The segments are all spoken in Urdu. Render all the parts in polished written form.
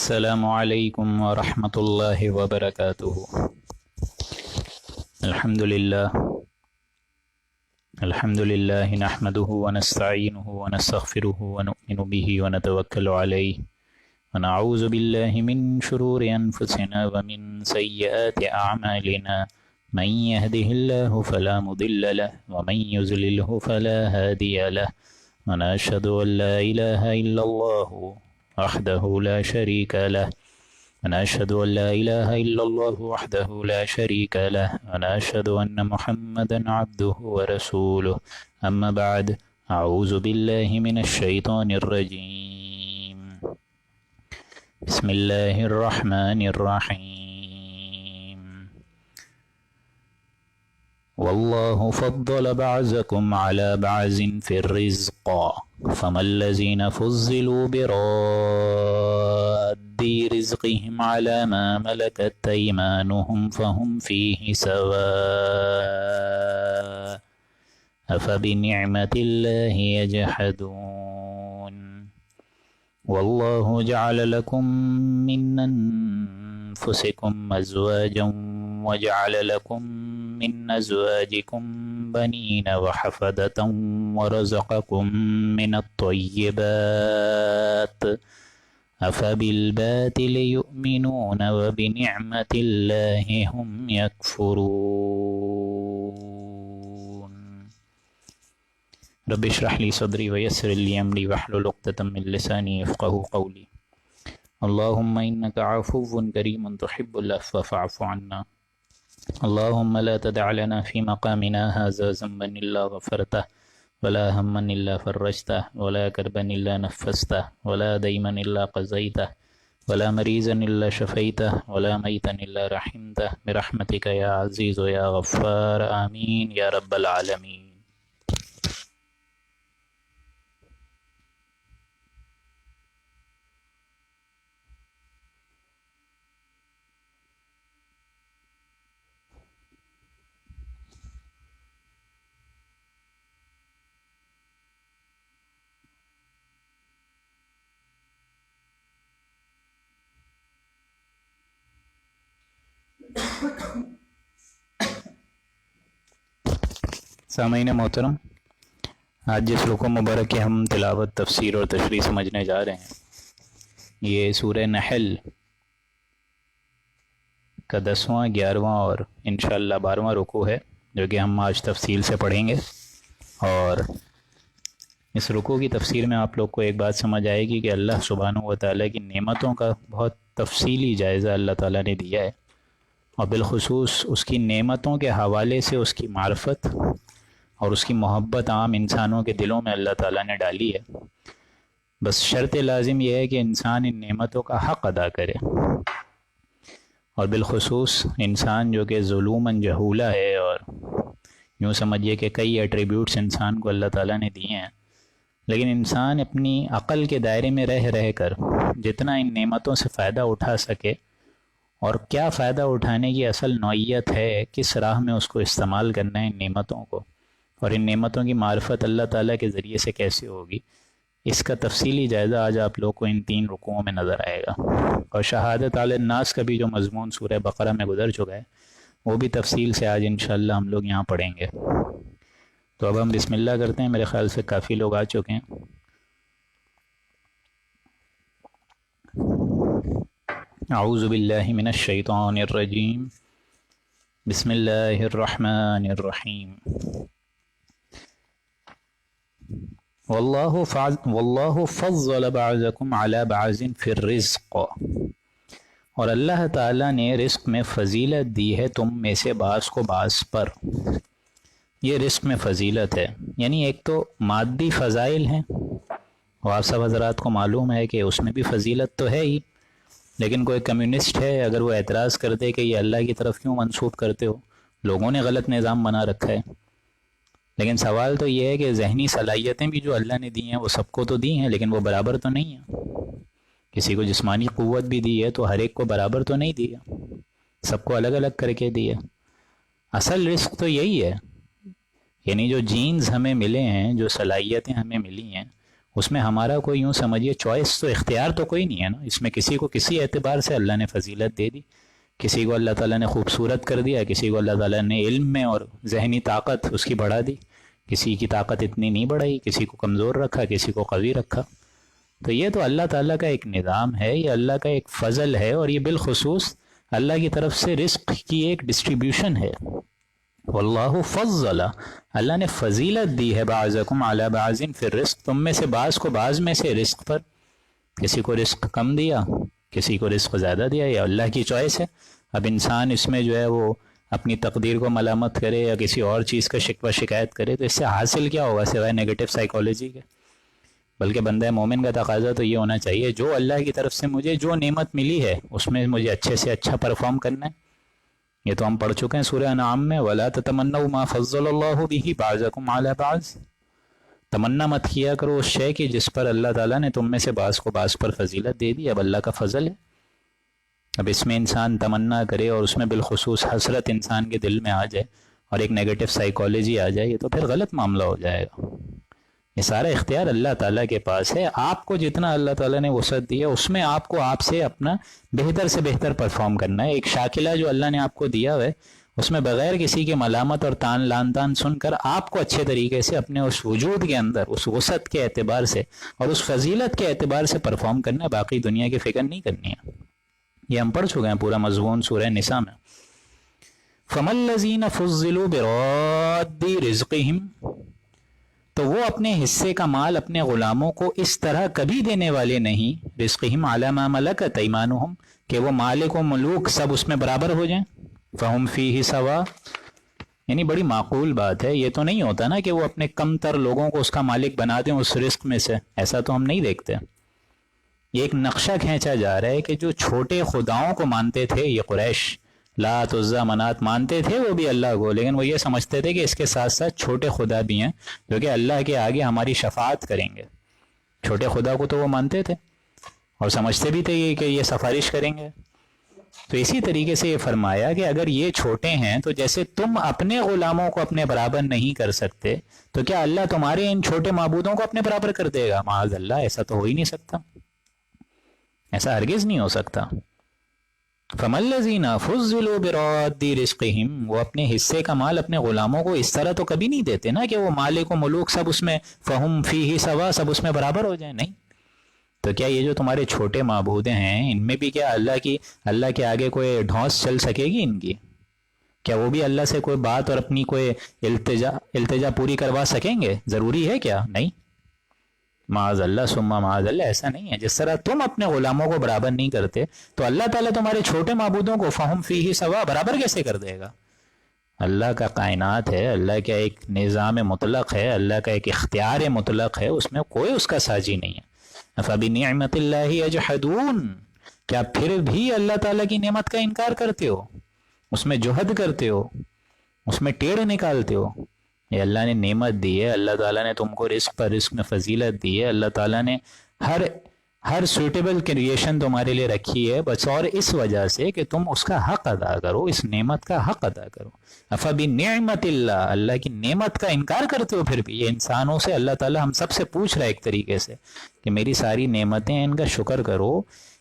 السلام علیکم ورحمۃ اللہ وبرکاتہ۔ الحمد للہ نحمده ونستعینه ونستغفره ونؤمن به ونتوکل علیہ ونعوذ باللہ من شرور انفسنا ومن سیئات اعمالنا من يهده الله فلا مضل له ومن يضلله فلا هادي له ونشهد ان لا اله الا الله وحده لا شريك له ونشهد أن لا إله إلا الله وحده لا شريك له ونشهد أن محمدا عبده ورسوله أما بعد أعوذ بالله من الشيطان الرجيم بسم الله الرحمن الرحيم والله فضل بعضكم على بعض في الرزق فما الذين فضلوا براد رزقهم على ما ملكت أيمانهم فهم فيه سواء أفبنعمة الله يجحدون والله جعل لكم من أنفسكم أزواجا وجعل لكم من أزواجكم بنين وحفدة ورزقكم من الطيبات أفبالباطل يؤمنون وبنعمة الله هم يكفرون رب اشرح لي صدري ويسر لي أمري واحلل عقدة من لساني يفقهوا قولي اللهم إنك عفو كريم تحب العفو فاعف عنا اللهم لا تدع لنا في مقامنا هذا ذنبا إلا غفرته ولا هما إلا فرجته ولا كربا إلا نفسته ولا ديما إلا قضيته ولا مريضا إلا شفيته ولا ميتا إلا رحمته برحمتك يا عزيز يا غفار آمين يا رب العالمين۔ سامعین محترم، آج جس رکوع مبارک کی ہم تلاوت، تفسیر اور تشریح سمجھنے جا رہے ہیں، یہ سورہ نحل کا 10واں، 11واں اور انشاءاللہ 12واں رکوع ہے، جو کہ ہم آج تفصیل سے پڑھیں گے۔ اور اس رکوع کی تفسیر میں آپ لوگ کو ایک بات سمجھ آئے گی کہ اللہ سبحانہ و تعالیٰ کی نعمتوں کا بہت تفصیلی جائزہ اللہ تعالیٰ نے دیا ہے، اور بالخصوص اس کی نعمتوں کے حوالے سے اس کی معرفت اور اس کی محبت عام انسانوں کے دلوں میں اللہ تعالیٰ نے ڈالی ہے۔ بس شرط لازم یہ ہے کہ انسان ان نعمتوں کا حق ادا کرے، اور بالخصوص انسان جو کہ ظلوماً جہولہ ہے، اور یوں سمجھیے کہ کئی ایٹریبیوٹس انسان کو اللہ تعالیٰ نے دیے ہیں، لیکن انسان اپنی عقل کے دائرے میں رہ کر جتنا ان نعمتوں سے فائدہ اٹھا سکے، اور کیا فائدہ اٹھانے کی اصل نوعیت ہے، کس راہ میں اس کو استعمال کرنا ہے ان نعمتوں کو، اور ان نعمتوں کی معرفت اللہ تعالیٰ کے ذریعے سے کیسے ہوگی، اس کا تفصیلی جائزہ آج آپ لوگ کو ان 3 رکوعوں میں نظر آئے گا۔ اور شہادت علی الناس کا بھی جو مضمون سورہ بقرہ میں گزر چکا ہے، وہ بھی تفصیل سے آج انشاءاللہ ہم لوگ یہاں پڑھیں گے۔ تو اب ہم بسم اللہ کرتے ہیں، میرے خیال سے کافی لوگ آ چکے ہیں۔ اعوذ باللہ من الشیطان الرجیم بسم اللہ الرحمن الرحیم واللہ فضل بعضکم علی بعض فی الرزق، اور اللہ تعالیٰ نے رزق میں فضیلت دی ہے تم میں سے بعض کو بعض پر۔ یہ رزق میں فضیلت ہے، یعنی ایک تو مادی فضائل ہیں، اور آپ سب حضرات کو معلوم ہے کہ اس میں بھی فضیلت تو ہے ہی، لیکن کوئی کمیونسٹ ہے اگر وہ اعتراض کرتے کہ یہ اللہ کی طرف کیوں منسوب کرتے ہو، لوگوں نے غلط نظام بنا رکھا ہے۔ لیکن سوال تو یہ ہے کہ ذہنی صلاحیتیں بھی جو اللہ نے دی ہیں وہ سب کو تو دی ہیں، لیکن وہ برابر تو نہیں ہیں۔ کسی کو جسمانی قوت بھی دی ہے تو ہر ایک کو برابر تو نہیں دی ہے، سب کو الگ الگ کر کے دی ہے۔ اصل رزق تو یہی ہے، یعنی جو جینز ہمیں ملے ہیں، جو صلاحیتیں ہمیں ملی ہیں، اس میں ہمارا کوئی یوں سمجھیے چوائس تو اختیار تو کوئی نہیں ہے نا. اس میں کسی کو کسی اعتبار سے اللہ نے فضیلت دے دی, کسی کو اللہ تعالیٰ نے خوبصورت کر دیا, کسی کو اللہ تعالیٰ نے علم میں اور ذہنی طاقت اس کی بڑھا دی, کسی کی طاقت اتنی نہیں بڑھائی, کسی کو کمزور رکھا, کسی کو قوی رکھا. تو یہ تو اللہ تعالیٰ کا ایک نظام ہے, یہ اللہ کا ایک فضل ہے, اور یہ بالخصوص اللہ کی طرف سے رزق کی ایک ڈسٹریبیوشن ہے. واللہ فضل, اللہ نے فضیلت دی ہے بعضکم علی بعض فی الرزق, تم میں سے بعض کو بعض میں سے رزق پر. کسی کو رزق کم دیا, کسی کو رزق زیادہ دیا, یہ اللہ کی چوائس ہے. اب انسان اس میں جو ہے وہ اپنی تقدیر کو ملامت کرے یا کسی اور چیز کا شکوہ شکایت کرے تو اس سے حاصل کیا ہوگا سوائے نیگیٹو سائیکالوجی کے. بلکہ بندہ مومن کا تقاضا تو یہ ہونا چاہیے جو اللہ کی طرف سے مجھے جو نعمت ملی ہے اس میں مجھے اچھے سے اچھا پرفارم کرنا ہے. یہ تو ہم پڑھ چکے ہیں سورہ انعام میں, وَلَا تَتَمَنَّوْا مَا فَضَّلَ اللَّهُ بِهِ بَعْضَكُمْ عَلَى بَعْضٍ, تمنا مت کیا کرو اس شے کی جس پر اللہ تعالیٰ نے تم میں سے بعض کو بعض پر فضیلت دے دی. اب اللہ کا فضل ہے, اب اس میں انسان تمنا کرے اور اس میں بالخصوص حسرت انسان کے دل میں آ جائے اور ایک نیگیٹو سائیکالوجی آ جائے, یہ تو پھر غلط معاملہ ہو جائے گا. یہ سارا اختیار اللہ تعالیٰ کے پاس ہے. آپ کو جتنا اللہ تعالیٰ نے وسعت دی ہے اس میں آپ کو آپ سے اپنا بہتر سے بہتر پرفارم کرنا ہے. ایک شاکلہ جو اللہ نے آپ کو دیا ہے اس میں بغیر کسی کے ملامت اور لان تان سن کر آپ کو اچھے طریقے سے اپنے اس وجود کے اندر اس وسعت کے اعتبار سے اور اس فضیلت کے اعتبار سے پرفارم کرنا ہے, باقی دنیا کی فکر نہیں کرنی ہے. یہ ہم پڑھ چکے ہیں پورا مضمون سورہ نساء میں. فَمَا الَّذِينَ فُضِّلُوا بِرَادِّ رِزْقِهِمْ, تو وہ اپنے حصے کا مال اپنے غلاموں کو اس طرح کبھی دینے والے نہیں, رزقہم علی ما ملکت ایمانہم, کہ وہ مالک و ملوک سب اس میں برابر ہو جائیں. فہم فیہ سوا, یعنی بڑی معقول بات ہے. یہ تو نہیں ہوتا نا کہ وہ اپنے کم تر لوگوں کو اس کا مالک بنا دیں اس رزق میں سے, ایسا تو ہم نہیں دیکھتے. یہ ایک نقشہ کھینچا جا رہا ہے کہ جو چھوٹے خداؤں کو مانتے تھے یہ قریش, لات عزا منات مانتے تھے وہ بھی اللہ کو, لیکن وہ یہ سمجھتے تھے کہ اس کے ساتھ ساتھ چھوٹے خدا بھی ہیں جو کہ اللہ کے آگے ہماری شفاعت کریں گے. چھوٹے خدا کو تو وہ مانتے تھے اور سمجھتے بھی تھے کہ یہ سفارش کریں گے. تو اسی طریقے سے یہ فرمایا کہ اگر یہ چھوٹے ہیں تو جیسے تم اپنے غلاموں کو اپنے برابر نہیں کر سکتے تو کیا اللہ تمہارے ان چھوٹے معبودوں کو اپنے برابر کر دے گا؟ معاذ اللہ, ایسا تو ہو ہی نہیں سکتا, ایسا ہرگز نہیں ہو سکتا. فَمَا الَّذِينَ فُضِّلُوا بِرَادِّ رِزْقِهِمْ, وہ اپنے حصے کا مال اپنے غلاموں کو اس طرح تو کبھی نہیں دیتے نا کہ وہ مالک و ملوک سب اس میں فہم فیہ سوا, سب اس میں برابر ہو جائیں. نہیں. تو کیا یہ جو تمہارے چھوٹے معبود ہیں ان میں بھی کیا اللہ کے آگے کوئی ڈھونس چل سکے گی ان کی؟ کیا وہ بھی اللہ سے کوئی بات اور اپنی کوئی التجا پوری کروا سکیں گے؟ ضروری ہے کیا؟ نہیں. معاذ اللہ ثم معاذ اللہ, ایسا نہیں ہے. جس طرح تم اپنے غلاموں کو برابر نہیں کرتے تو اللہ تعالیٰ تمہارے چھوٹے معبودوں کو فہم فیہ سوا برابر کیسے کر دے گا؟ اللہ کا کائنات ہے, اللہ کا ایک نظام مطلق ہے, اللہ کا ایک اختیار مطلق ہے, اس میں کوئی اس کا ساجی نہیں ہے. فَبِنِعْمَةِ اللَّهِ يَجْحَدُونَ, کیا پھر بھی اللہ تعالیٰ کی نعمت کا انکار کرتے ہو, اس میں جوہد کرتے ہو, اس میں ٹیڑھ نکالتے ہو؟ یہ اللہ نے نعمت دی ہے, اللہ تعالیٰ نے تم کو رزق پر رزق میں فضیلت دی ہے, اللہ تعالیٰ نے ہر سوٹیبل کریشن تمہارے لیے رکھی ہے, بس اور اس وجہ سے کہ تم اس کا حق ادا کرو, اس نعمت کا حق ادا کرو. فَبِنِعْمَةِ اللَّهِ, اللہ کی نعمت کا انکار کرتے ہو پھر بھی. یہ انسانوں سے اللہ تعالیٰ ہم سب سے پوچھ رہا ہے ایک طریقے سے کہ میری ساری نعمتیں ان کا شکر کرو,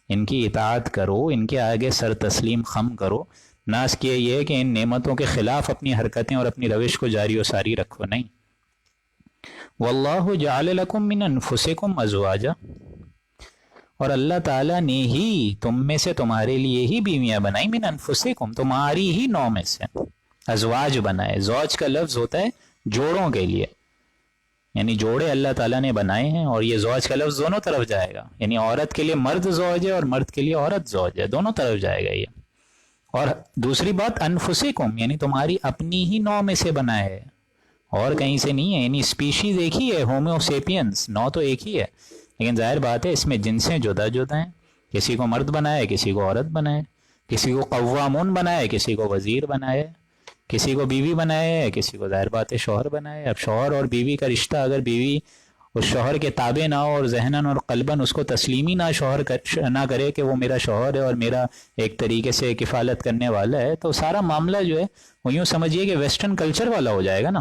ان کی اطاعت کرو, ان کے آگے سر تسلیم خم کرو, نہ اس کے یہ کہ ان نعمتوں کے خلاف اپنی حرکتیں اور اپنی روش کو جاری و ساری رکھو. نہیں. وَاللَّهُ جَعَلَ لَكُم مِّنْ أَنفُسِكُمْ أَزْوَاجًا, اور اللہ تعالیٰ نے ہی تم میں سے تمہارے لیے ہی بیویاں بنائی, من انفسکم, تمہاری ہی نوع میں سے ازواج بنائے. زوج کا لفظ ہوتا ہے جوڑوں کے لیے, یعنی جوڑے اللہ تعالیٰ نے بنائے ہیں, اور یہ زوج کا لفظ دونوں طرف جائے گا, یعنی عورت کے لیے مرد زوج ہے اور مرد کے لیے عورت زوج ہے, دونوں طرف جائے گا یہ. اور دوسری بات انفسکم, یعنی تمہاری اپنی ہی نوع میں سے بنائے ہے, اور کہیں سے نہیں ہے. یعنی اسپیشیز ایک ہی ہے, ہومو سیپینس, نوع تو ایک ہی ہے, لیکن ظاہر بات ہے اس میں جنسیں جدا جدا ہیں. کسی کو مرد بنائے, کسی کو عورت بنائے, کسی کو قوامون بنائے, کسی کو وزیر بنائے, کسی کو بیوی بنائے, کسی کو ظاہر بات ہے شوہر بنائے. اب شوہر اور بیوی کا رشتہ اگر بیوی اس شوہر کے تابع نہ ہو اور ذہناً اور قلباً اس کو تسلیمی نہ کرے کہ وہ میرا شوہر ہے اور میرا ایک طریقے سے کفالت کرنے والا ہے, تو سارا معاملہ جو ہے وہ یوں سمجھیے کہ ویسٹرن کلچر والا ہو جائے گا نا.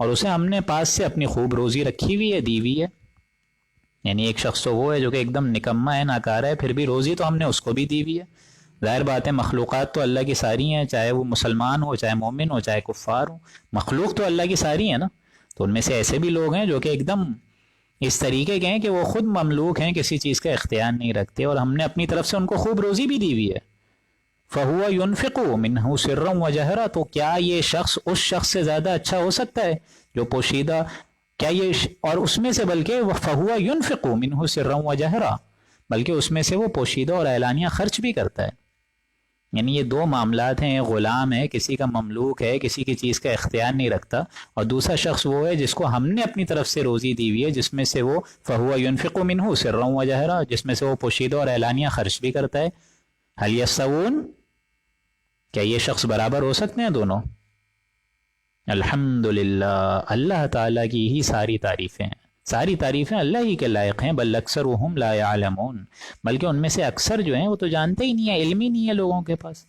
اور اسے ہم نے پاس سے اپنی خوب روزی رکھی ہوئی ہے، دی ہوئی ہے. یعنی ایک شخص تو وہ ہے جو کہ ایک دم نکما ہے، ناکارہ ہے، پھر بھی روزی تو ہم نے اس کو بھی دی ہوئی ہے. ظاہر بات ہے مخلوقات تو اللہ کی ساری ہیں، چاہے وہ مسلمان ہو، چاہے مومن ہو، چاہے کفار ہو، مخلوق تو اللہ کی ساری ہیں نا. تو ان میں سے ایسے بھی لوگ ہیں جو کہ ایک دم اس طریقے کے ہیں کہ وہ خود مملوک ہیں، کسی چیز کا اختیار نہیں رکھتے، اور ہم نے اپنی طرف سے ان کو خوب روزی بھی دی ہوئی ہے. فَهُوَ يُنْفِقُ مِنْهُ سِرًّا وَجَهْرًا، تو کیا یہ شخص اس شخص سے زیادہ اچھا ہو سکتا ہے جو پوشیدہ، کیا یہ اور اس میں سے بلکہ فَهُوَ يُنْفِقُ مِنْهُ سِرًّا وَجَهْرًا، بلکہ اس میں سے وہ پوشیدہ اور اعلانیہ خرچ بھی کرتا ہے. یعنی یہ دو معاملات ہیں، غلام ہے، کسی کا مملوک ہے، کسی کی چیز کا اختیار نہیں رکھتا، اور دوسرا شخص وہ ہے جس کو ہم نے اپنی طرف سے روزی دی ہوئی ہے، جس میں سے وہ فَهُوَ يُنْفِقُ مِنْهُ سِرًّا وَجَهْرًا، جس میں سے وہ پوشیدہ اور اعلانیہ خرچ بھی کرتا ہے. هل يستوون، کیا یہ شخص برابر ہو سکتے ہیں دونوں؟ الحمدللہ، اللہ تعالیٰ کی ہی ساری تعریفیں ہیں، ساری تعریفیں اللہ ہی کے لائق ہیں. بل اکثرهم لا يعلمون، بلکہ ان میں سے اکثر جو ہیں وہ تو جانتے ہی نہیں ہیں، علم ہی نہیں ہے لوگوں کے پاس.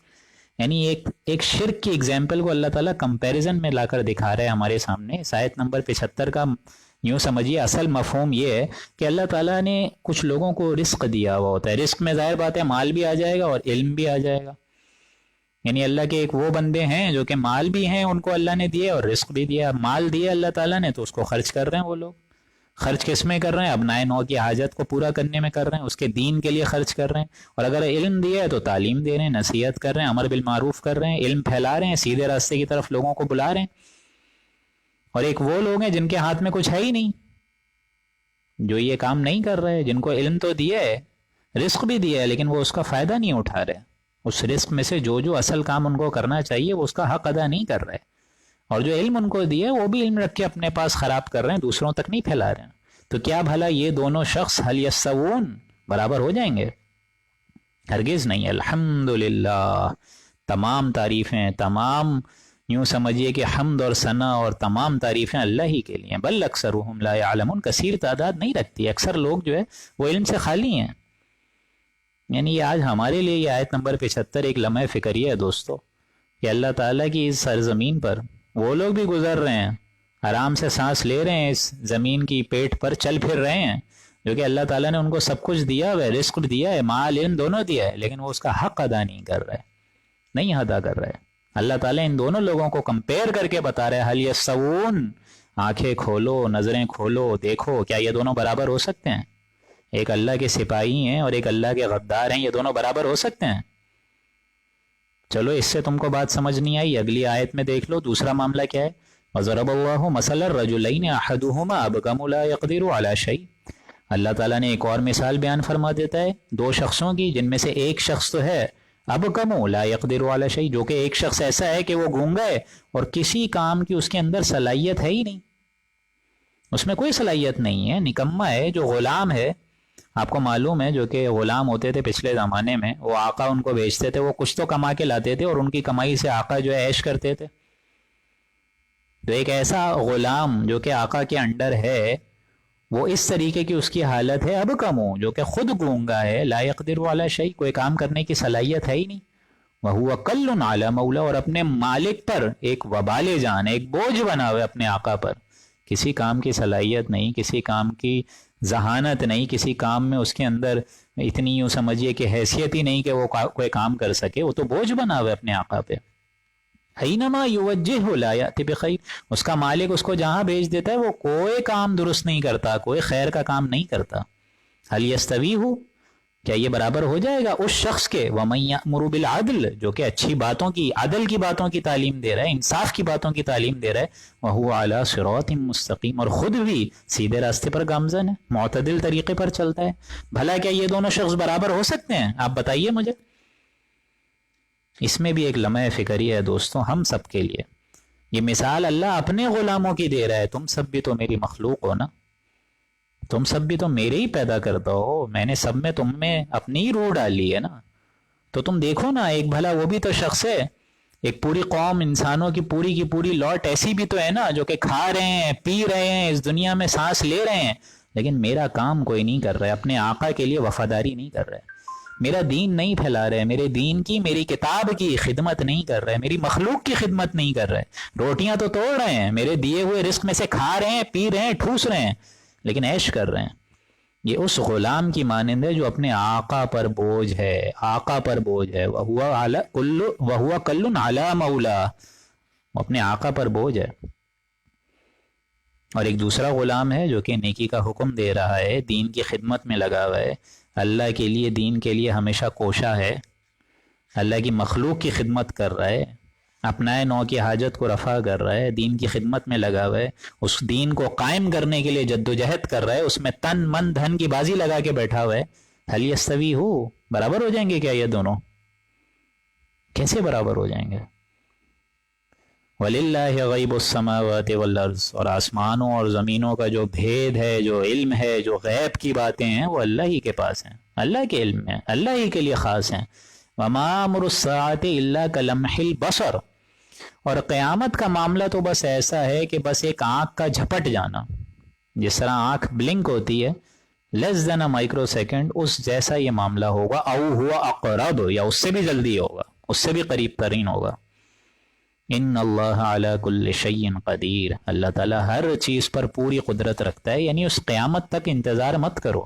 یعنی ایک شرک کی اگزامپل کو اللہ تعالیٰ کمپیریزن میں لا کر دکھا رہے ہیں ہمارے سامنے. آیت نمبر 75 کا یوں سمجھیے اصل مفہوم یہ ہے کہ اللہ تعالیٰ نے کچھ لوگوں کو رزق دیا ہوا ہوتا ہے. رزق میں ظاہر بات ہے مال بھی آ جائے گا اور علم بھی آ جائے گا. یعنی اللہ کے ایک وہ بندے ہیں جو کہ مال بھی ہیں، ان کو اللہ نے دیا، اور رزق بھی دیا. مال دیا اللہ تعالیٰ نے تو اس کو خرچ کر رہے ہیں وہ لوگ. خرچ کس میں کر رہے ہیں؟ ابنائے نو کی حاجت کو پورا کرنے میں کر رہے ہیں، اس کے دین کے لیے خرچ کر رہے ہیں. اور اگر علم دیا ہے تو تعلیم دے رہے ہیں، نصیحت کر رہے ہیں، امر بالمعروف کر رہے ہیں، علم پھیلا رہے ہیں، سیدھے راستے کی طرف لوگوں کو بلا رہے ہیں. اور ایک وہ لوگ ہیں جن کے ہاتھ میں کچھ ہے ہی نہیں، جو یہ کام نہیں کر رہے، جن کو علم تو دیا ہے، رزق بھی دیا ہے، لیکن وہ اس کا فائدہ نہیں اٹھا رہے. اس رزق میں سے جو اصل کام ان کو کرنا چاہیے وہ اس کا حق ادا نہیں کر رہے. اور جو علم ان کو دیا ہے وہ بھی علم رکھ کے اپنے پاس خراب کر رہے ہیں، دوسروں تک نہیں پھیلا رہے ہیں. تو کیا بھلا یہ دونوں شخص هل يستوون برابر ہو جائیں گے؟ ہرگز نہیں. الحمدللہ، تمام تعریفیں، تمام یوں سمجھیے کہ حمد اور ثنا اور تمام تعریفیں اللہ ہی کے لیے. بل اکثرهم لا يعلمون، کثیر تعداد نہیں رکھتی، اکثر لوگ جو ہے وہ علم سے خالی ہیں. یعنی یہ آج ہمارے لیے یہ آیت نمبر 75 ایک لمحہ فکریہ ہے دوستو، کہ اللہ تعالیٰ کی اس سرزمین پر وہ لوگ بھی گزر رہے ہیں، آرام سے سانس لے رہے ہیں، اس زمین کی پیٹ پر چل پھر رہے ہیں، جو کہ اللہ تعالیٰ نے ان کو سب کچھ دیا ہے، رزق دیا ہے، مال علم دونوں دیا ہے، لیکن وہ اس کا حق ادا نہیں کر رہے، نہیں ادا کر رہے. اللہ تعالیٰ ان دونوں لوگوں کو کمپیئر کر کے بتا رہے ہیں هل يستوون، آنکھیں کھولو، نظریں کھولو، دیکھو کیا یہ دونوں برابر ہو سکتے ہیں؟ ایک اللہ کے سپاہی ہیں اور ایک اللہ کے غدار ہیں، یہ دونوں برابر ہو سکتے ہیں؟ چلو اس سے تم کو بات سمجھ نہیں آئی، اگلی آیت میں دیکھ لو دوسرا معاملہ کیا ہے. وَضَرَبَ اللَّهُ مَثَلًا الرَّجُلَيْنِ أَحَدُهُمَا أَبْكَمُ لَا يَقْدِرُ عَلَى شَيْءٍ، اللہ تعالیٰ نے ایک اور مثال بیان فرما دیتا ہے دو شخصوں کی، جن میں سے ایک شخص تو ہے أَبْكَمُ لَا يَقْدِرُ عَلَى شَيْءٍ، جو کہ ایک شخص ایسا ہے کہ وہ گونگا ہے اور کسی کام کی اس کے اندر صلاحیت ہے ہی نہیں، اس میں کوئی صلاحیت نہیں ہے، نکما ہے. جو غلام ہے، آپ کو معلوم ہے جو کہ غلام ہوتے تھے پچھلے زمانے میں، وہ آقا ان کو بیچتے تھے، وہ کچھ تو کما کے لاتے تھے اور ان کی کمائی سے آقا جو ہے عیش کرتے تھے. تو ایک ایسا غلام جو کہ آقا کے انڈر ہے، وہ اس طریقے کی اس کی حالت ہے اب کم ہو، جو کہ خود گونگا ہے، لا يقدر علی شیء، کوئی کام کرنے کی صلاحیت ہے ہی نہیں. وہو کل علی مولا، اور اپنے مالک پر ایک وبال جان، ایک بوجھ بنا ہوئے اپنے آقا پر، کسی کام کی صلاحیت نہیں، کسی کام کی ذہانت نہیں، کسی کام میں اس کے اندر اتنی یوں سمجھیے کہ حیثیت ہی نہیں کہ وہ کوئی کام کر سکے، وہ تو بوجھ بنا ہوئے اپنے آقا پہ. اینما یوجہ لا یأتی بخیر، اس کا مالک اس کو جہاں بھیج دیتا ہے وہ کوئی کام درست نہیں کرتا، کوئی خیر کا کام نہیں کرتا. هل یستوی ہو، کیا یہ برابر ہو جائے گا اس شخص کے وَمَن یأمر بالعدل، جو کہ اچھی باتوں کی، عدل کی باتوں کی تعلیم دے رہا ہے، انصاف کی باتوں کی تعلیم دے رہا ہے، وَهُوَ عَلَى صِرَاطٍ مستقیم، اور خود بھی سیدھے راستے پر گامزن ہے، معتدل طریقے پر چلتا ہے. بھلا کیا یہ دونوں شخص برابر ہو سکتے ہیں؟ آپ بتائیے مجھے. اس میں بھی ایک لمحہ فکری ہے دوستوں ہم سب کے لیے. یہ مثال اللہ اپنے غلاموں کی دے رہا ہے، تم سب بھی تو میری مخلوق ہو نا، تم سب بھی تو میرے ہی پیدا کرتا ہو، میں نے سب میں تم میں اپنی ہی روح ڈالی ہے نا. تو تم دیکھو نا، ایک بھلا وہ بھی تو شخص ہے، ایک پوری قوم انسانوں کی پوری لوٹ ایسی بھی تو ہے نا جو کہ کھا رہے ہیں، پی رہے ہیں، اس دنیا میں سانس لے رہے ہیں، لیکن میرا کام کوئی نہیں کر رہا ہے، اپنے آقا کے لیے وفاداری نہیں کر رہے. میرا دین نہیں پھیلا رہے، میرے دین کی، میری کتاب کی خدمت نہیں کر رہے، میری مخلوق کی خدمت نہیں کر رہے. روٹیاں تو توڑ رہے ہیں، میرے دیے ہوئے رزق میں سے کھا رہے ہیں، پی رہے ہیں، ٹھوس رہے ہیں، لیکن عیش کر رہے ہیں. یہ اس غلام کی مانند ہے جو اپنے آقا پر بوجھ ہے، آقا پر بوجھ ہے. وَهُوَ كَلٌّ عَلَى مَوْلَاهُ، اپنے آقا پر بوجھ ہے. اور ایک دوسرا غلام ہے جو کہ نیکی کا حکم دے رہا ہے، دین کی خدمت میں لگا ہوا ہے، اللہ کے لیے، دین کے لیے ہمیشہ کوشاں ہے، اللہ کی مخلوق کی خدمت کر رہا ہے، اپنائے نو کی حاجت کو رفع کر رہا ہے، دین کی خدمت میں لگا ہوا ہے، اس دین کو قائم کرنے کے لیے جد و جہد کر رہا ہے، اس میں تن من دھن کی بازی لگا کے بیٹھا ہوا ہے. هل یستوی ہو، برابر ہو جائیں گے کیا یہ دونوں؟ کیسے برابر ہو جائیں گے؟ وَلِلَّهِ غَيْبُ السَّمَاوَاتِ وَالْأَرْضِ، اور آسمانوں اور زمینوں کا جو بھید ہے، جو علم ہے، جو غیب کی باتیں ہیں، وہ اللہ ہی کے پاس ہیں، اللہ کے علم میں، اللہ ہی کے لیے خاص ہیں. وَمَا أَمْرُ السَّاعَةِ إِلَّا كَلَمْحِ الْبَصَرِ، اور قیامت کا معاملہ تو بس ایسا ہے کہ بس ایک آنکھ کا جھپٹ جانا، جس طرح آنکھ بلنک ہوتی ہے لیس دین اے مائکرو سیکنڈ، اس جیسا یہ معاملہ ہوگا. او ہوا اقرب، یا اس سے بھی جلدی ہوگا، اس سے بھی قریب ترین ہوگا. ان اللہ علی کل شیء قدیر، اللہ تعالیٰ ہر چیز پر پوری قدرت رکھتا ہے. یعنی اس قیامت تک انتظار مت کرو،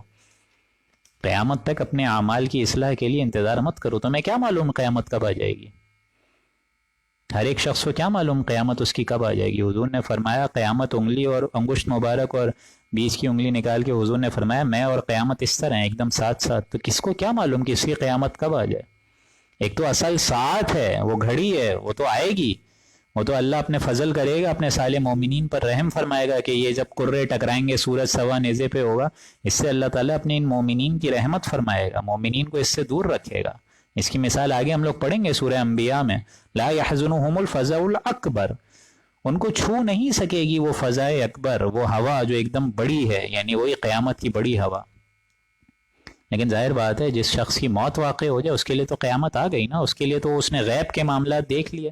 قیامت تک اپنے اعمال کی اصلاح کے لیے انتظار مت کرو. تمہیں کیا معلوم قیامت کب آ جائے گی؟ ہر ایک شخص کو کیا معلوم قیامت اس کی کب آ جائے گی؟ حضور نے فرمایا قیامت انگلی اور انگشت مبارک اور بیچ کی انگلی نکال کے حضور نے فرمایا میں اور قیامت اس طرح ہیں ایک دم ساتھ ساتھ. تو کس کو کیا معلوم کہ اس کی قیامت کب آ جائے؟ ایک تو اصل ساتھ ہے، وہ گھڑی ہے، وہ تو آئے گی، وہ تو اللہ اپنے فضل کرے گا، اپنے صالح مومنین پر رحم فرمائے گا کہ یہ جب قرے ٹکرائیں گے سورج سوا نیزے پہ ہوگا، اس سے اللہ تعالیٰ اپنے ان مومنین کی رحمت فرمائے گا، مومنین کو اس سے دور رکھے گا. اس کی مثال آگے ہم لوگ پڑھیں گے سورہ انبیاء میں. لا يحزنهم الفزع الاکبر، ان کو چھو نہیں سکے گی وہ فضا اکبر، وہ ہوا جو ایک دم بڑی ہے، یعنی وہی قیامت کی بڑی ہوا. لیکن ظاہر بات ہے جس شخص کی موت واقع ہو جائے اس کے لیے تو قیامت آ گئی نا، اس کے لیے تو اس نے غیب کے معاملات دیکھ لیے.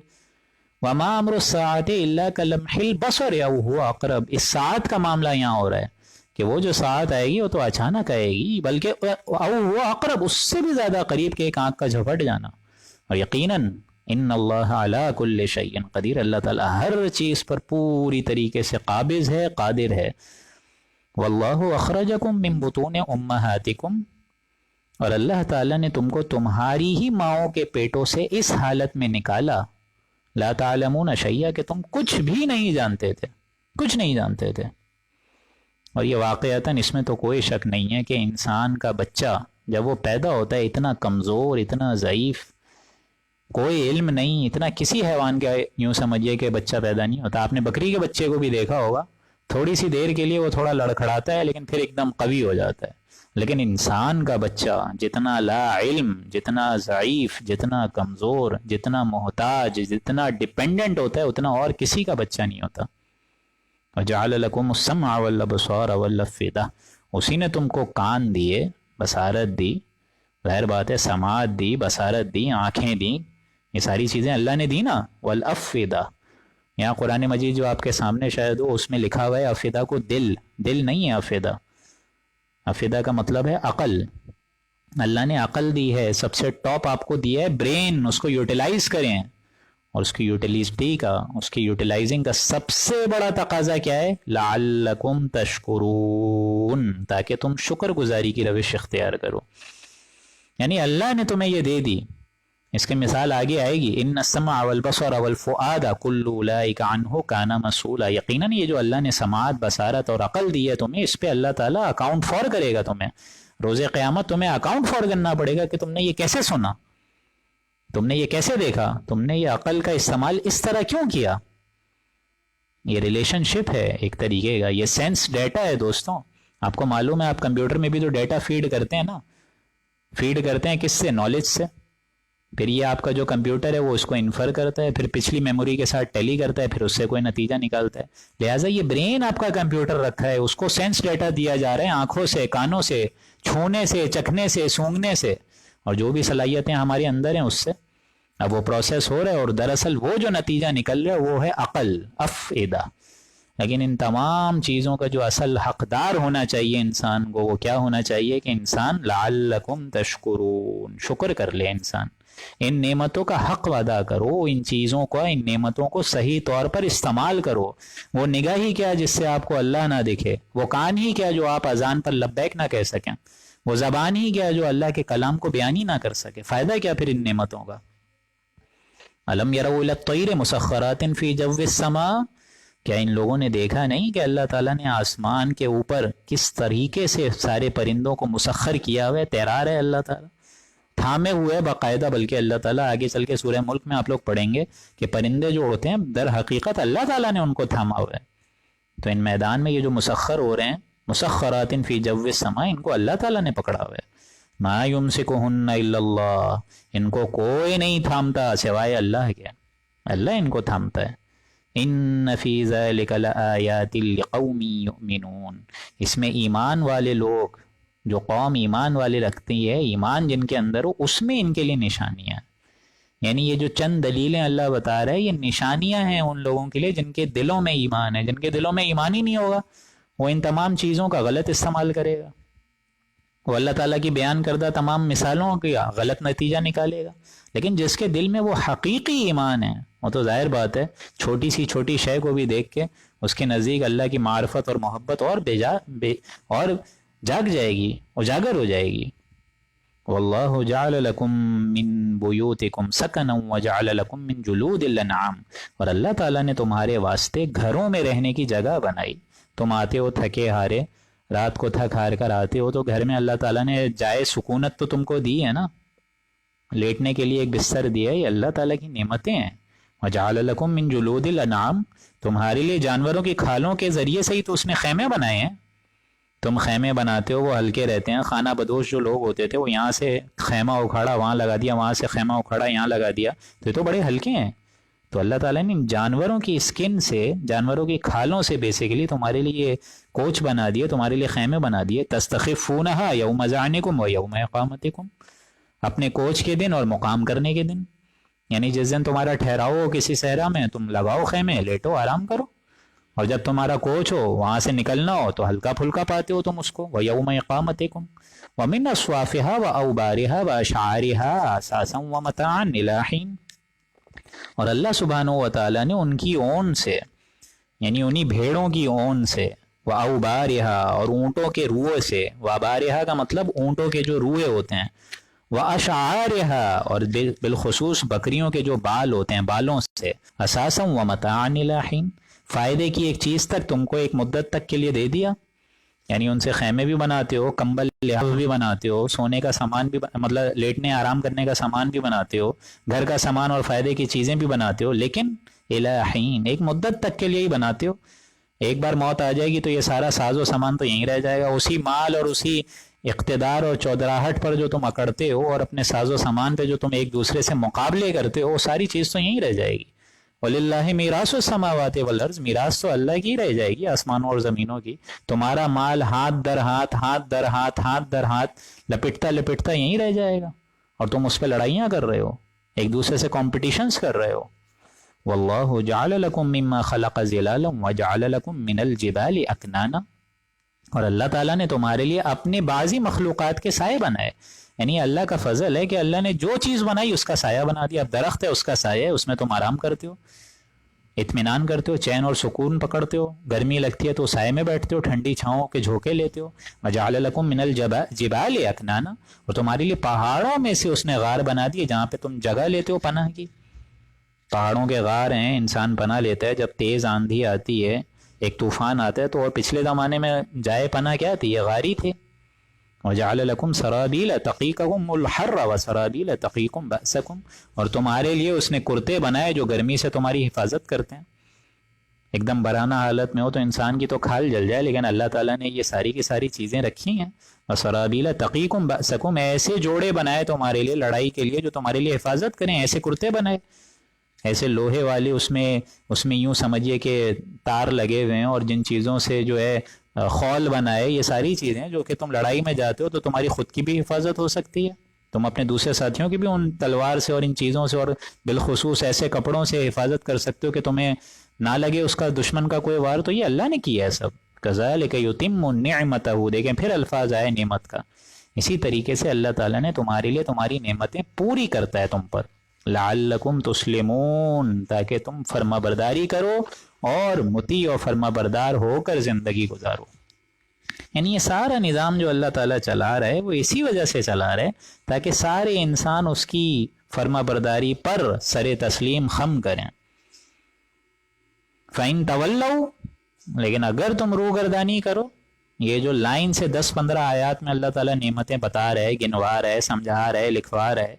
وما امر الساعۃ الا کلمح البصر او هو اقرب، اس ساعت کا معاملہ یہاں ہو رہا ہے کہ وہ جو ساعت آئے گی وہ تو اچانک آئے گی، بلکہ او هو اقرب، اس سے بھی زیادہ قریب کہ ایک آنکھ کا جھپٹ جانا. اور یقیناً ان اللہ علی کل شیء قدیر، اللہ تعالیٰ ہر چیز پر پوری طریقے سے قابض ہے، قادر ہے. واللہ اخرجکم من بطون امہاتکم، اور اللہ تعالیٰ نے تم کو تمہاری ہی ماؤں کے پیٹوں سے اس حالت میں نکالا، لا تعلمون شیئا، کہ تم کچھ بھی نہیں جانتے تھے، کچھ نہیں جانتے تھے. اور یہ واقعتاً اس میں تو کوئی شک نہیں ہے کہ انسان کا بچہ جب وہ پیدا ہوتا ہے اتنا کمزور، اتنا ضعیف، کوئی علم نہیں، اتنا کسی حیوان کا یوں سمجھیے کہ بچہ پیدا نہیں ہوتا. آپ نے بکری کے بچے کو بھی دیکھا ہوگا، تھوڑی سی دیر کے لیے وہ تھوڑا لڑکھڑاتا ہے لیکن پھر ایک دم قوی ہو جاتا ہے. لیکن انسان کا بچہ جتنا لا علم، جتنا ضعیف، جتنا کمزور، جتنا محتاج، جتنا ڈیپینڈنٹ ہوتا ہے اتنا اور کسی کا بچہ نہیں ہوتا. وَجَعَلَ لَكُمُ السَّمْعَ وَالْأَبْصَارَ وَالْأَفْئِدَةَ، اسی نے تم کو کان دیے، بصارت دی، ظاہر بات ہے سماعت دی، بصارت دی، آنکھیں دی، یہ ساری چیزیں اللہ نے دی نا. وَالْأَفْئِدَةَ، یہاں قرآن مجید جو آپ کے سامنے شاید ہو اس میں لکھا ہوا ہے افئدہ کو دل، دل نہیں ہے افئدہ. افئدہ کا مطلب ہے عقل، اللہ نے عقل دی ہے، سب سے ٹاپ آپ کو دیا ہے برین، اس کو یوٹیلائز کریں. اور اس کی یوٹیلیٹی کا، اس کی یوٹیلائزنگ کا سب سے بڑا تقاضا کیا ہے؟ لعلکم تشکرون، تاکہ تم شکر گزاری کی روش اختیار کرو. یعنی اللہ نے تمہیں یہ دے دی. اس کی مثال آگے آئے گی، ان السمع والبصر والفؤاد کل اولئک عنہ کان مسئولا، یقیناً یہ جو اللہ نے سماعت، بصارت اور عقل دی ہے تمہیں، اس پہ اللہ تعالیٰ اکاؤنٹ فور کرے گا. تمہیں روز قیامت تمہیں اکاؤنٹ فور کرنا پڑے گا کہ تم نے یہ کیسے سنا، تم نے یہ کیسے دیکھا، تم نے یہ عقل کا استعمال اس طرح کیوں کیا. یہ ریلیشن شپ ہے ایک طریقے کا، یہ سینس ڈیٹا ہے دوستوں. آپ کو معلوم ہے آپ کمپیوٹر میں بھی تو ڈیٹا فیڈ کرتے ہیں نا، فیڈ کرتے ہیں کس سے؟ نالج سے. پھر یہ آپ کا جو کمپیوٹر ہے وہ اس کو انفر کرتا ہے، پھر پچھلی میموری کے ساتھ ٹیلی کرتا ہے، پھر اس سے کوئی نتیجہ نکالتا ہے. لہٰذا یہ برین آپ کا کمپیوٹر رکھا ہے، اس کو سینس ڈیٹا دیا جا رہا ہے آنکھوں سے، کانوں سے، چھونے سے، چکھنے سے، سونگھنے سے، اور جو بھی صلاحیتیں ہمارے اندر ہیں اس سے اب وہ پروسیس ہو رہا ہے. اور دراصل وہ جو نتیجہ نکل رہا ہے وہ ہے عقل، افئدہ. لیکن ان تمام چیزوں کا جو اصل حقدار ہونا چاہیے انسان کو، وہ کیا ہونا چاہیے کہ انسان لعلکم تشکرون، شکر کر لے انسان، ان نعمتوں کا حق ادا کرو، ان چیزوں کو، ان نعمتوں کو صحیح طور پر استعمال کرو۔ وہ نگاہ ہی کیا جس سے آپ کو اللہ نہ دکھے، وہ کان ہی کیا جو آپ اذان پر لبیک نہ کہہ سکیں، وہ زبان ہی کیا جو اللہ کے کلام کو بیان ہی نہ کر سکے، فائدہ کیا پھر ان نعمتوں کا؟ الم یروا الی الطیر مسخرات فی جو السماء، کیا ان لوگوں نے دیکھا نہیں کہ اللہ تعالیٰ نے آسمان کے اوپر کس طریقے سے سارے پرندوں کو مسخر کیا ہوا ہے، تیرا رہے اللہ تعالیٰ، تھامے ہوئے باقاعدہ، بلکہ اللہ تعالیٰ آگے چل کے سورہ ملک میں آپ لوگ پڑھیں گے کہ پرندے جو ہوتے ہیں در حقیقت اللہ تعالیٰ نے ان کو تھاما ہوا ہے۔ تو ان میدان میں یہ جو مسخر ہو رہے ہیں، مسخرات فی جو السماء، ان کو اللہ تعالیٰ نے پکڑا ہوا ہے۔ ما یمسکہن الا اللہ، ان کو کوئی نہیں تھامتا سوائے اللہ کے، اللہ ان کو تھامتا ہے۔ ان فی ذلک لآیات لقوم یؤمنون، اس میں ایمان والے لوگ، جو قوم ایمان والے رکھتی ہے، ایمان جن کے اندر ہو، اس میں ان کے لیے نشانیاں ہیں۔ یعنی یہ جو چند دلیلیں اللہ بتا رہا ہے، یہ نشانیاں ہیں ان لوگوں کے لیے جن کے دلوں میں ایمان ہے۔ جن کے دلوں میں ایمان ہی نہیں ہوگا، وہ ان تمام چیزوں کا غلط استعمال کرے گا، وہ اللہ تعالیٰ کی بیان کردہ تمام مثالوں کا غلط نتیجہ نکالے گا۔ لیکن جس کے دل میں وہ حقیقی ایمان ہے، وہ تو ظاہر بات ہے چھوٹی سی چھوٹی شے کو بھی دیکھ کے اس کے نزدیک اللہ کی معرفت اور محبت اور اور جاگ جائے گی، اجاگر ہو جائے گی۔ واللہ جعل لکم من بیوتکم سکنا وجعل لکم من جلود الانعام، اور اللہ تعالیٰ نے تمہارے واسطے گھروں میں رہنے کی جگہ بنائی۔ تم آتے ہو تھکے ہارے، رات کو تھک ہار کر آتے ہو، تو گھر میں اللہ تعالیٰ نے جائے سکونت تو تم کو دی ہے نا، لیٹنے کے لیے ایک بستر دیا ہے، یہ اللہ تعالیٰ کی نعمتیں ہیں۔ وجعل لکم من جلود الانعام، تمہارے لیے جانوروں کی کھالوں کے ذریعے سے ہی تو اس نے خیمے بنائے ہیں۔ تم خیمے بناتے ہو، وہ ہلکے رہتے ہیں، خانہ بدوش جو لوگ ہوتے تھے وہ یہاں سے خیمہ اکھاڑا وہاں لگا دیا، وہاں سے خیمہ اکھاڑا یہاں لگا دیا، تو یہ تو بڑے ہلکے ہیں۔ تو اللہ تعالیٰ نے جانوروں کی اسکن سے، جانوروں کی کھالوں سے بیسیکلی تمہارے لیے کوچ بنا دیے، تمہارے لیے خیمے بنا دیے۔ تستخفونہا یوم ظعنکم و یوم اقامتکم، اپنے کوچ کے دن اور مقام کرنے کے دن، یعنی جس دن تمہارا ٹھہراؤ ہو کسی صحرا میں، تم لگاؤ خیمے، لیٹو، آرام کرو، اور جب تمہارا کوچ ہو وہاں سے نکلنا ہو تو ہلکا پھلکا پاتے ہو تم اس کو۔ وَيَوْمَ إِقَامَتِكُمْ وَمِنْ أَصْوَافِهَا وَأَوْبَارِهَا وَأَشْعَارِهَا أَثَاثًا وَمَتَاعًا إِلَىٰ حِينٍ، اور اللہ سبحانہ و تعالیٰ نے ان کی اون سے، یعنی انہی بھیڑوں کی اون سے، وَأَوْبَارِهَا، اور اونٹوں کے روئے سے، وَأَبَارِهَا کا مطلب اونٹوں کے جو روئے ہوتے ہیں، وَأَشْعَارِهَا، اور بالخصوص بکریوں کے جو بال ہوتے ہیں، بالوں سے، أَثَاثًا وَمَتَاعًا إِلَىٰ حِينٍ، فائدے کی ایک چیز تک تم کو ایک مدت تک کے لیے دے دیا۔ یعنی ان سے خیمے بھی بناتے ہو، کمبل لحاظ بھی بناتے ہو، سونے کا سامان بھی مطلب لیٹنے آرام کرنے کا سامان بھی بناتے ہو، گھر کا سامان اور فائدے کی چیزیں بھی بناتے ہو، لیکن الی حین، ایک مدت تک کے لیے ہی بناتے ہو۔ ایک بار موت آ جائے گی تو یہ سارا ساز و سامان تو یہیں رہ جائے گا، اسی مال اور اسی اقتدار اور چودراہٹ پر جو تم اکڑتے ہو، اور اپنے ساز و سامان پہ جو تم ایک دوسرے سے مقابلے کرتے ہو، وہ ساری چیز تو یہیں رہ جائے گی۔ وَلِلَّهِ مِيرَاثُ السَّمَاوَاتِ وَالْأَرْضِ، میراث تو اللہ کی رہ جائے گی، آسمانوں اور زمینوں کی۔ تمہارا مال ہاتھ در ہاتھ، ہاتھ در ہاتھ، ہاتھ در ہاتھ لپٹتا لپٹتا یہیں رہ جائے گا، اور تم اس پہ لڑائیاں کر رہے ہو، ایک دوسرے سے کمپٹیشنز کر رہے ہو۔ وَاللَّهُ جَعَلَ لَكُم مِّمَّا خَلَقَ ظِلَالًا وَجَعَلَ لَكُم مِّنَ الْجِبَالِ أَكْنَانًا، اور اللہ تعالیٰ نے تمہارے لیے اپنے بعضی مخلوقات کے سائے بنائے۔ یعنی اللہ کا فضل ہے کہ اللہ نے جو چیز بنائی اس کا سایہ بنا دیا۔ اب درخت ہے، اس کا سایہ ہے، اس میں تم آرام کرتے ہو، اطمینان کرتے ہو، چین اور سکون پکڑتے ہو، گرمی لگتی ہے تو سائے میں بیٹھتے ہو، ٹھنڈی چھاؤں کے جھونکے لیتے ہو۔ وَجَعَلَ لَكُم مِّنَ الْجِبَالِ أَكْنَانًا، اور تمہارے لیے پہاڑوں میں سے اس نے غار بنا دیے جہاں پہ تم جگہ لیتے ہو پناہ کی۔ پہاڑوں کے غار ہیں، انسان پناہ لیتا ہے جب تیز آندھی آتی ہے، ایک طوفان آتا ہے، تو اور پچھلے زمانے میں جائے پناہ کیا تھی؟ یہ غار ہی تھے۔ وَجَعَلَ لَكُمْ سَرَابِيلَ تَقِيكُمُ الْحَرَّ وَسَرَابِيلَ تَقِيكُمْ بَأْسَكُمْ، اور تمہارے لیے اس نے کرتے بنائے جو گرمی سے تمہاری حفاظت کرتے ہیں۔ ایک دم برانہ حالت میں ہو تو انسان کی تو کھال جل جائے، لیکن اللہ تعالیٰ نے یہ ساری کی ساری چیزیں رکھی ہیں۔ وَسَرَابِيلَ تَقِيكُمْ بَأْسَكُمْ، ایسے جوڑے بنائے تمہارے لیے لڑائی کے لیے جو تمہارے لیے حفاظت کریں، ایسے کرتے بنائے، ایسے لوہے والے، اس میں یوں سمجھیے کہ تار لگے ہوئے ہیں، اور جن چیزوں سے جو ہے خول بنائے، یہ ساری چیزیں جو کہ تم لڑائی میں جاتے ہو تو تمہاری خود کی بھی حفاظت ہو سکتی ہے، تم اپنے دوسرے ساتھیوں کی بھی ان تلوار سے اور ان چیزوں سے اور بالخصوص ایسے کپڑوں سے حفاظت کر سکتے ہو کہ تمہیں نہ لگے اس کا دشمن کا کوئی وار تو یہ اللہ نے کیا ہے سب. کذالک یتم نعمتہ، دیکھیں پھر الفاظ آئے نعمت کا. اسی طریقے سے اللہ تعالیٰ نے تمہارے لیے تمہاری نعمتیں پوری کرتا ہے تم پر. لعلکم تسلمون، تاکہ تم فرما برداری کرو اور مطیع و فرما بردار ہو کر زندگی گزارو. یعنی یہ سارا نظام جو اللہ تعالیٰ چلا رہا ہے وہ اسی وجہ سے چلا رہا ہے تاکہ سارے انسان اس کی فرما برداری پر سر تسلیم خم کریں. فَإِن تَوَلَّوْا، لیکن اگر تم روگردانی کرو. یہ جو لائن سے 10-15 آیات میں اللہ تعالیٰ نعمتیں بتا رہے، گنوا رہے، سمجھا رہے، لکھوا رہے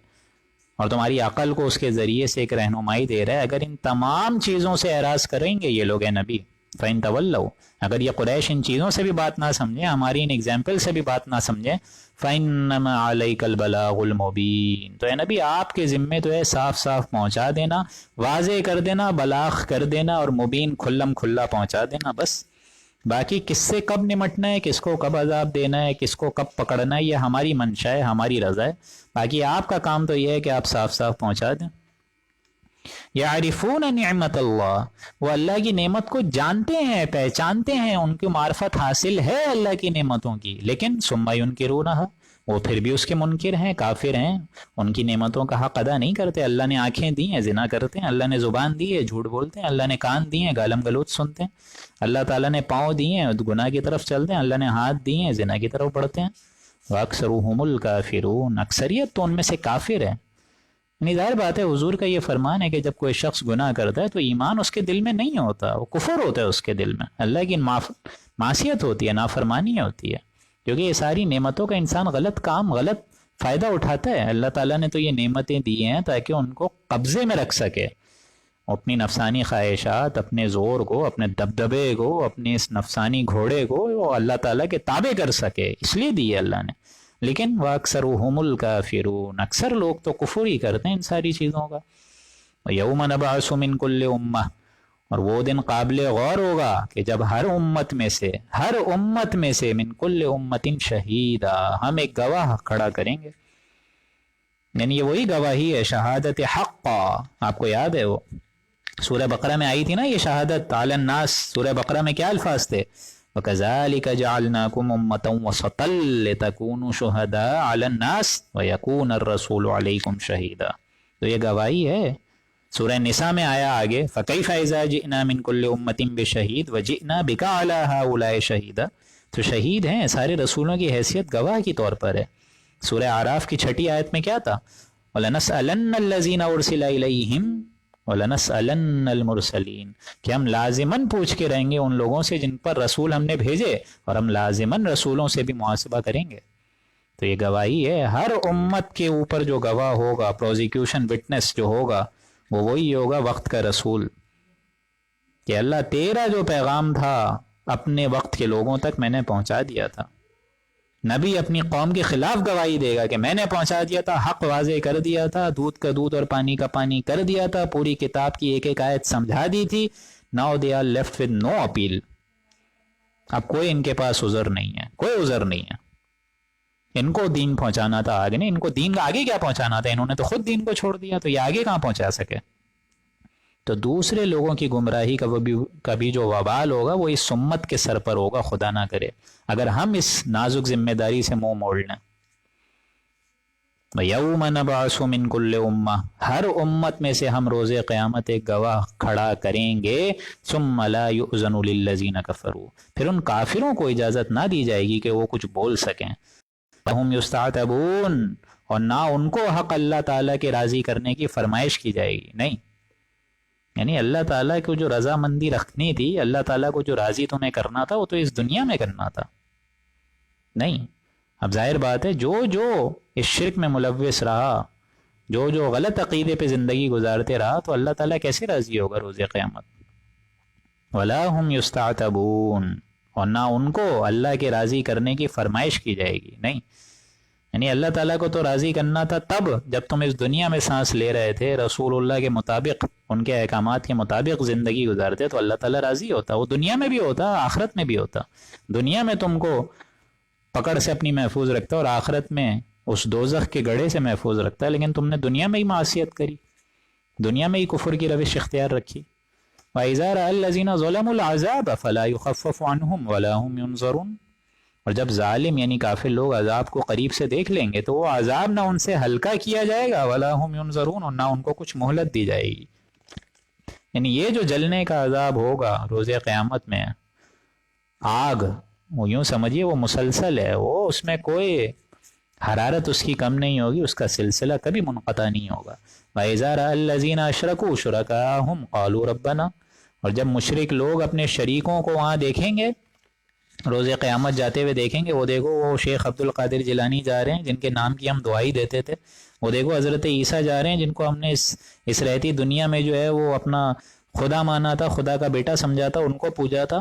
اور تمہاری عقل کو اس کے ذریعے سے ایک رہنمائی دے رہا ہے. اگر ان تمام چیزوں سے اعراض کریں گے یہ لوگ، نبی فَإِن تَوَلَّوْا، اگر یہ قریش ان چیزوں سے بھی بات نہ سمجھیں، ہماری ان ایگزامپل سے بھی بات نہ سمجھیں، فَإِنَّمَا عَلَيْكَ الْبَلَاغُ الْمُبِينُ، تو اے نبی آپ کے ذمے تو ہے صاف صاف پہنچا دینا، واضح کر دینا، بلاغ کر دینا اور مبین کھلم کھلا پہنچا دینا بس. باقی کس سے کب نمٹنا ہے، کس کو کب عذاب دینا ہے، کس کو کب پکڑنا ہے، یہ ہماری منشا ہے، ہماری رضا ہے. باقی آپ کا کام تو یہ ہے کہ آپ صاف صاف پہنچا دیں. یعرفون نعمت اللہ، وہ اللہ کی نعمت کو جانتے ہیں، پہچانتے ہیں، ان کی معرفت حاصل ہے اللہ کی نعمتوں کی، لیکن ثم ینکرونہا، وہ پھر بھی اس کے منکر ہیں، کافر ہیں، ان کی نعمتوں کا حق ادا نہیں کرتے. اللہ نے آنکھیں دی ہیں، زنا کرتے ہیں. اللہ نے زبان دی ہے، جھوٹ بولتے ہیں. اللہ نے کان دیے ہیں، گالم گلوچ سنتے ہیں. اللہ تعالیٰ نے پاؤں دیے ہیں، گناہ کی طرف چلتے ہیں. اللہ نے ہاتھ دیے ہیں، زنا کی طرف بڑھتے ہیں. وَأَكْثَرُهُمُ الْكَافِرُونَ، اکثریت تو ان میں سے کافر ہے. ظاہر بات ہے حضور کا یہ فرمان ہے کہ جب کوئی شخص گناہ کرتا ہے تو ایمان اس کے دل میں نہیں ہوتا، وہ کفر ہوتا ہے اس کے دل میں، اللہ کی معصیت ہوتی ہے، نافرمانی ہوتی ہے. کیونکہ یہ ساری نعمتوں کا انسان غلط کام، غلط فائدہ اٹھاتا ہے. اللہ تعالیٰ نے تو یہ نعمتیں دی ہیں تاکہ ان کو قبضے میں رکھ سکے، اپنی نفسانی خواہشات، اپنے زور کو، اپنے دبدبے کو، اپنے اس نفسانی گھوڑے کو وہ اللہ تعالیٰ کے تابع کر سکے، اس لیے دی ہے اللہ نے. لیکن وَأَكْثَرُهُمُ الْكَافِرُونَ، اکثر لوگ تو کفر ہی کرتے ہیں ان ساری چیزوں کا. وَيَوْمَ نَبْعَثُ مِن كُلِّ أُمَّةٍ، اور وہ دن قابل غور ہوگا کہ جب ہر امت میں سے من کل امت شہیدا، ہم ایک گواہ کھڑا کریں گے. یعنی یہ وہی گواہی ہے، شہادت حقا. آپ کو یاد ہے وہ سورہ بقرہ میں آئی تھی نا یہ شہادت علی الناس. سورہ بقرہ میں کیا الفاظ تھے؟ وَكَذَلِكَ جَعَلْنَاكُمْ أُمَّةً وَسَطًا لِتَكُونُوا شُهَدَاءَ عَلَى النَّاسِ وَيَكُونَ الرَّسُولُ عَلَيْكُمْ شَهِيدًا. تو یہ گواہی ہے. سورہ نساء میں آیا آگے فَكَيْفَ إِذَا جِئْنَا مِن كُلِّ أُمَّةٍ بِشَهِيدٍ وَجِئْنَا بِكَ عَلَى هَؤُلَاءِ شَهِيدًا. تو شہید ہیں، سارے رسولوں کی حیثیت گواہ کی طور پر ہے. سورہ اعراف کی 6 آیت میں کیا تھا؟ وَلَنَسْأَلَنَّ الَّذِينَ أُرْسِلَ إِلَيْهِمْ وَلَنَسْأَلَنَّ الْمُرْسَلِينَ، کہ ہم لازماً پوچھ کے رہیں گے ان لوگوں سے جن پر رسول ہم نے بھیجے، اور ہم لازماً رسولوں سے بھی محاسبہ کریں گے. تو یہ گواہی ہے. ہر امت کے اوپر جو گواہ ہوگا، پروزیکیوشن وٹنس جو ہوگا، وہ وہی ہوگا وقت کا رسول، کہ اللہ تیرا جو پیغام تھا اپنے وقت کے لوگوں تک میں نے پہنچا دیا تھا. نبی اپنی قوم کے خلاف گواہی دے گا کہ میں نے پہنچا دیا تھا، حق واضح کر دیا تھا، دودھ کا دودھ اور پانی کا پانی کر دیا تھا، پوری کتاب کی ایک ایک آیت سمجھا دی تھی. Now they are left with no appeal. اب کوئی ان کے پاس عذر نہیں ہے، کوئی عذر نہیں ہے. ان کو دین پہنچانا تھا آگے، نہیں ان کو دین آگے کیا پہنچانا تھا، انہوں نے تو خود دین کو چھوڑ دیا، تو یہ آگے کہاں پہنچا سکے. تو دوسرے لوگوں کی گمراہی کا بھی جو وبال ہوگا وہ اس امت کے سر پر ہوگا، خدا نہ کرے اگر ہم اس نازک ذمہ داری سے منہ موڑ لیں. وَيَوْمَ نَبْعَثُ مِن كُلِّ أُمَّةٍ، ہر امت میں سے ہم روز قیامت ایک گواہ کھڑا کریں گے. ثُمَّ لَا يُؤْذَنُ لِلَّذِينَ كَفَرُوا، پھر ان کافروں کو اجازت نہ دی جائے گی کہ وہ کچھ بول سکیں. وَهُمْ يُسْتَعْتَبُونَ، اور نہ ان کو حق اللہ تعالیٰ کے راضی کرنے کی فرمائش کی جائے گی. نہیں، یعنی اللہ تعالیٰ کو جو رضامندی رکھنی تھی، اللہ تعالیٰ کو جو راضی تمہیں کرنا تھا، وہ تو اس دنیا میں کرنا تھا. نہیں، اب ظاہر بات ہے جو اس شرک میں ملوث رہا، جو غلط عقیدے پہ زندگی گزارتے رہا، تو اللہ تعالیٰ کیسے راضی ہوگا روز قیامت. وَلَا هُمْ يُسْتَعْتَبُونَ، اور نہ ان کو اللہ کے راضی کرنے کی فرمائش کی جائے گی. نہیں، یعنی اللہ تعالیٰ کو تو راضی کرنا تھا تب جب تم اس دنیا میں سانس لے رہے تھے، رسول اللہ کے مطابق، ان کے احکامات کے مطابق زندگی گزارتے، تو اللہ تعالیٰ راضی ہوتا. وہ دنیا میں بھی ہوتا، آخرت میں بھی ہوتا. دنیا میں تم کو پکڑ سے اپنی محفوظ رکھتا اور آخرت میں اس دوزخ کے گڑھے سے محفوظ رکھتا ہے. لیکن تم نے دنیا میں ہی معصیت کری، دنیا میں ہی کفر کی روش اختیار رکھی. وَإِذَا رَأَى الَّذِينَ ظَلَمُوا الْعَذَابَ فَلَا يُخَفَّفُ عَنْهُمْ وَلَا هُمْ يُنظَرُونَ۔ اور جب ظالم یعنی کافر لوگ عذاب کو قریب سے دیکھ لیں گے تو وہ عذاب نہ ان سے ہلکا کیا جائے گا، وَلَا هُمْ يُنظَرُونَ، اور نہ ان کو کچھ مہلت دی جائے گی۔ یعنی یہ جو جلنے کا عذاب ہوگا روز قیامت میں، آگ، وہ یوں سمجھیے وہ مسلسل ہے، وہ اس میں کوئی حرارت اس کی کم نہیں ہوگی، اس کا سلسلہ کبھی منقطع نہیں ہوگا۔ وَإِذَا رَأَى الَّذِينَ أَشْرَكُوا شُرَكَاءَهُمْ قَالُوا رَبَّنَا، اور جب مشرک لوگ اپنے شریکوں کو وہاں دیکھیں گے، روز قیامت جاتے ہوئے دیکھیں گے، وہ دیکھو وہ شیخ عبد القادر جیلانی جا رہے ہیں جن کے نام کی ہم دعائی دیتے تھے، وہ دیکھو حضرت عیسیٰ جا رہے ہیں جن کو ہم نے اس رہتی دنیا میں جو ہے وہ اپنا خدا مانا تھا، خدا کا بیٹا سمجھا تھا، ان کو پوجا تھا۔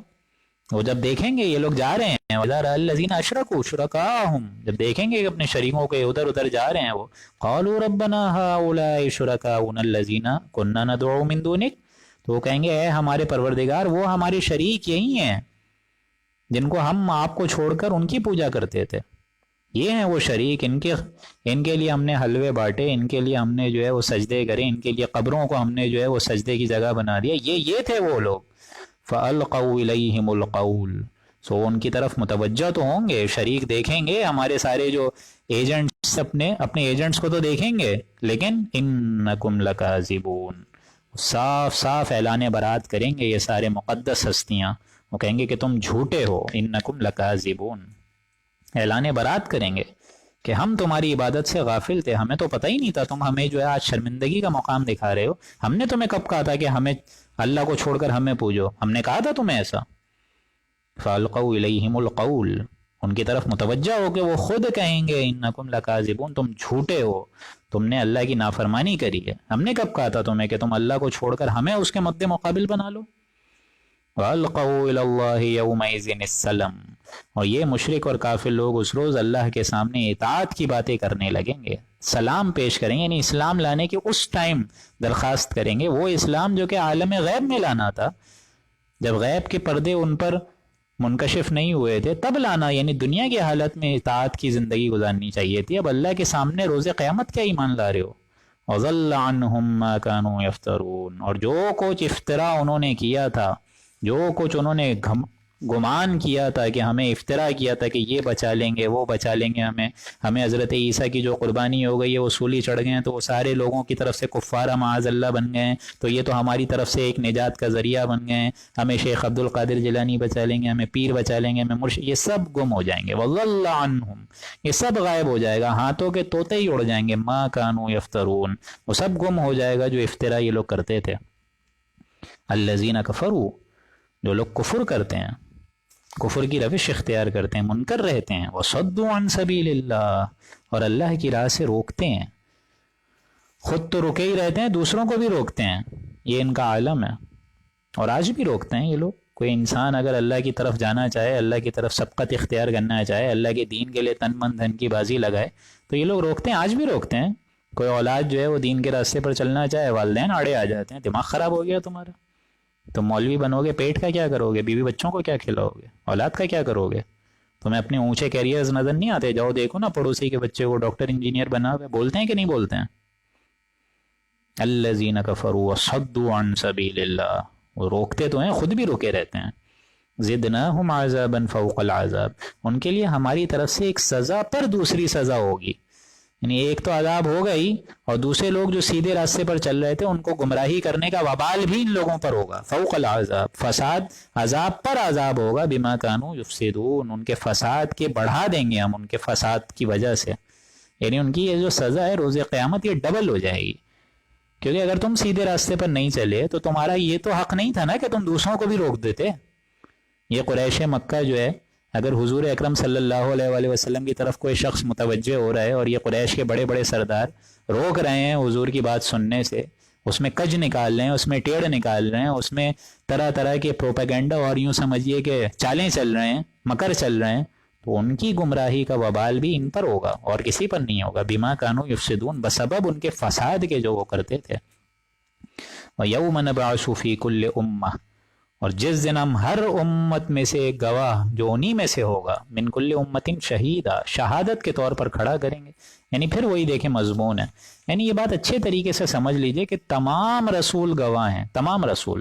وہ جب دیکھیں گے یہ لوگ جا رہے ہیں، وَإِذَا رَأَى الَّذِينَ أَشْرَكُوا شُرَكَاءَهُمْ، جب دیکھیں گے کہ اپنے شریکوں کے ادھر ادھر جا رہے ہیں، وہ قَالُوا رَبَّنَا هَؤُلَاءِ شُرَكَاؤُنَا الَّذِينَ كُنَّا نَدْعُو مِن دُونِكَ، تو وہ کہیں گے اے ہمارے پروردگار، وہ ہمارے شریک یہی ہیں جن کو ہم آپ کو چھوڑ کر ان کی پوجا کرتے تھے، یہ ہیں وہ شریک، ان کے لیے ہم نے حلوے بانٹے، ان کے لیے ہم نے جو ہے وہ سجدے کرے، ان کے لیے قبروں کو ہم نے جو ہے وہ سجدے کی جگہ بنا دیا، یہ تھے وہ لوگ۔ فَأَلْقَوْا إِلَيْهِمُ الْقَوْلَ، سو ان کی طرف متوجہ تو ہوں گے، شریک دیکھیں گے ہمارے سارے جو ایجنٹس، اپنے ایجنٹس کو تو دیکھیں گے، لیکن اِنَّكُمْ لَكَاذِبُونَ، صاف صاف اعلان برات کریں گے یہ سارے مقدس ہستیاں، وہ کہیں گے کہ تم جھوٹے ہو، اِنَّكُمْ لَكَاذِبُونَ، اعلان برات کریں گے کہ ہم تمہاری عبادت سے غافل تھے، ہمیں تو پتہ ہی نہیں تھا، تم ہمیں جو ہے آج شرمندگی کا مقام دکھا رہے ہو، ہم نے تمہیں کب کہا تھا کہ ہمیں اللہ کو چھوڑ کر ہمیں پوجو، ہم نے کہا تھا تمہیں ایسا؟ فَأَلْقَوْا إِلَيْهِمُ الْقَوْلَ، ان کی طرف متوجہ ہو کہ وہ خود کہیں گے اِنَّكُمْ لَكَاذِبُونَ، تم جھوٹے ہو، تم نے اللہ کی نافرمانی کری ہے، ہم نے کب کہا تھا تمہیں کہ تم اللہ کو چھوڑ کر ہمیں اس کے مد مقابل بنا لو۔ وَأَلْقَوْا إِلَى اللَّهِ يَوْمَئِذٍ السَّلَمَ، اور یہ مشرک اور کافر لوگ اس روز اللہ کے سامنے اطاعت کی باتیں کرنے لگیں گے، سلام پیش کریں گے، یعنی اسلام لانے کی اس ٹائم درخواست کریں گے، وہ اسلام جو کہ عالم غیب میں لانا تھا، جب غیب کے پردے ان پر منکشف نہیں ہوئے تھے تب لانا، یعنی دنیا کی حالت میں اطاعت کی زندگی گزارنی چاہیے تھی، اب اللہ کے سامنے روز قیامت کیا ایمان لا رہے ہو؟ وَضَلَّ عَنْهُمْ مَا كَانُوا يَفْتَرُونَ، اور جو کچھ افطرا انہوں نے کیا تھا، جو کچھ انہوں نے گمان کیا تھا کہ ہمیں افطرا کیا تھا کہ یہ بچا لیں گے وہ بچا لیں گے ہمیں حضرت عیسیٰ کی جو قربانی ہو گئی ہے وہ سولی چڑھ گئے ہیں تو وہ سارے لوگوں کی طرف سے کفارہ معاذ اللہ بن گئے ہیں، تو یہ تو ہماری طرف سے ایک نجات کا ذریعہ بن گئے ہیں، ہمیں شیخ عبد القادر جیلانی بچا لیں گے، ہمیں پیر بچا لیں گے، ہمیں مرشد، یہ سب گم ہو جائیں گے، وَضَلَّ عَنْهُمْ، یہ سب غائب ہو جائے گا، ہاتھوں کے طوطے ہی اڑ جائیں گے، مَا كَانُوا يَفْتَرُونَ، وہ سب گم ہو جائے گا جو افطرا یہ لوگ کرتے تھے۔ الَّذِينَ كَفَرُوا، جو لوگ کفر کرتے ہیں، کفر کی روش اختیار کرتے ہیں، منکر رہتے ہیں، وَصَدُّوا عَن سَبِيلِ اللَّهِ، اور اللہ کی راہ سے روکتے ہیں، خود تو رکے ہی رہتے ہیں دوسروں کو بھی روکتے ہیں، یہ ان کا عالم ہے، اور آج بھی روکتے ہیں یہ لوگ۔ کوئی انسان اگر اللہ کی طرف جانا چاہے، اللہ کی طرف سبقت اختیار کرنا چاہے، اللہ کے دین کے لیے تن من دھن کی بازی لگائے تو یہ لوگ روکتے ہیں، آج بھی روکتے ہیں۔ کوئی اولاد جو ہے وہ دین کے راستے پر چلنا چاہے، والدین آڑے آ جاتے ہیں، دماغ خراب ہو گیا تمہارا، تم مولوی بنو گے، پیٹ کا کیا کرو گے، بیوی بچوں کو کیا کھلاؤ گے، اولاد کا کیا کرو گے، تمہیں اپنے اونچے کیریئرز نظر نہیں آتے؟ جاؤ دیکھو نا پڑوسی کے بچے کو ڈاکٹر انجینئر بنا ہوئے، بولتے ہیں کہ نہیں بولتے ہیں؟ الذین کفروا وصدوا عن سبیل اللہ، وہ روکتے تو ہیں، خود بھی رکے رہتے ہیں۔ زدناہم عذابا فوق العذاب، ان کے لیے ہماری طرف سے ایک سزا پر دوسری سزا ہوگی، یعنی ایک تو عذاب ہو گئی اور دوسرے لوگ جو سیدھے راستے پر چل رہے تھے ان کو گمراہی کرنے کا وبال بھی ان لوگوں پر ہوگا، فوق العذاب، فساد، عذاب پر عذاب ہوگا، بما کانوا یفسدون، ان کے فساد کے بڑھا دیں گے ہم ان کے فساد کی وجہ سے، یعنی ان کی یہ جو سزا ہے روز قیامت یہ ڈبل ہو جائے گی، کیونکہ اگر تم سیدھے راستے پر نہیں چلے تو تمہارا یہ تو حق نہیں تھا نا کہ تم دوسروں کو بھی روک دیتے۔ یہ قریش مکہ جو ہے، اگر حضور اکرم صلی اللہ علیہ وآلہ وسلم کی طرف کوئی شخص متوجہ ہو رہا ہے اور یہ قریش کے بڑے بڑے سردار روک رہے ہیں حضور کی بات سننے سے، اس میں کج نکال رہے ہیں، اس میں ٹیڑھ نکال رہے ہیں، اس میں طرح طرح کے پروپیگنڈا اور یوں سمجھیے کہ چالیں چل رہے ہیں، مکر چل رہے ہیں، تو ان کی گمراہی کا وبال بھی ان پر ہوگا اور کسی پر نہیں ہوگا، بما کانوا یفسدون، بسبب ان کے فساد کے جو وہ کرتے تھے۔ وَيَوْمَ نَبْعَثُ فِي كُلِّ أُمَّةٍ، اور جس دن ہم ہر امت میں سے ایک گواہ جو انہی میں سے ہوگا، من کل امت شہیدا، شہادت کے طور پر کھڑا کریں گے، یعنی پھر وہی دیکھیں مضمون ہے، یعنی یہ بات اچھے طریقے سے سمجھ لیجئے کہ تمام رسول گواہ ہیں، تمام رسول،